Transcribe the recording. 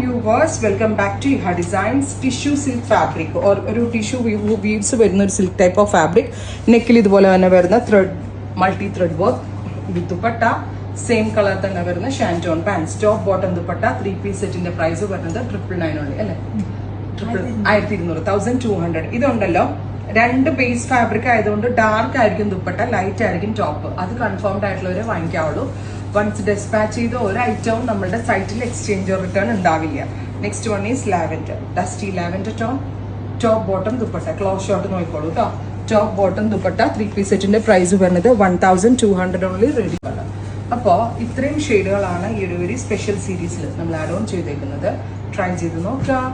viewers, welcome back to Iha Designs tissue silk fabric or ഒരു tissue weaves വരുന്ന ഒരു silk type of fabric. നെക്കിൽ ഇതുപോലെ തന്നെ വരുന്ന thread multi thread work with dupatta same colour തന്നെ വരുന്ന shantoon pants top bottom dupatta 3-piece സെറ്റിന്റെ പ്രൈസ് വരുന്നത് 999 ഉള്ളി അല്ലേ 1200 ഇതുണ്ടല്ലോ രണ്ട് ബേസ് ഫാബ്രിക് ആയതുകൊണ്ട് ഡാർക്ക് ആയിരിക്കും ദുപ്പട്ട ലൈറ്റ് ആയിരിക്കും ടോപ്പ് അത് കൺഫേംഡ് ആയിട്ടുള്ളവരെ വാങ്ങിക്കാവുള്ളൂ വൺസ് ഡെസ്പാച്ച് ചെയ്ത ഒരു ഐറ്റവും നമ്മുടെ സൈറ്റിൽ എക്സ്ചേഞ്ച് റിട്ടേൺ ഉണ്ടാവില്ല next one is lavender dusty lavender top bottom dupatta close shot നോക്കിക്കോളൂ കേട്ടോ ടോപ്പ് ബോട്ടം ദുപ്പട്ട 3-piece സെറ്റിന്റെ പ്രൈസ് വരുന്നത് 1200 ഓൺലി റെഡി കളർ അപ്പോൾ ഇത്രയും ഷെയ്ഡുകളാണ് ഈ ഒരു സ്പെഷ്യൽ സീരീസിൽ നമ്മൾ ആഡ് ഓൺ ചെയ്തേക്കുന്നത് ട്രൈ ചെയ്ത് നോക്കാം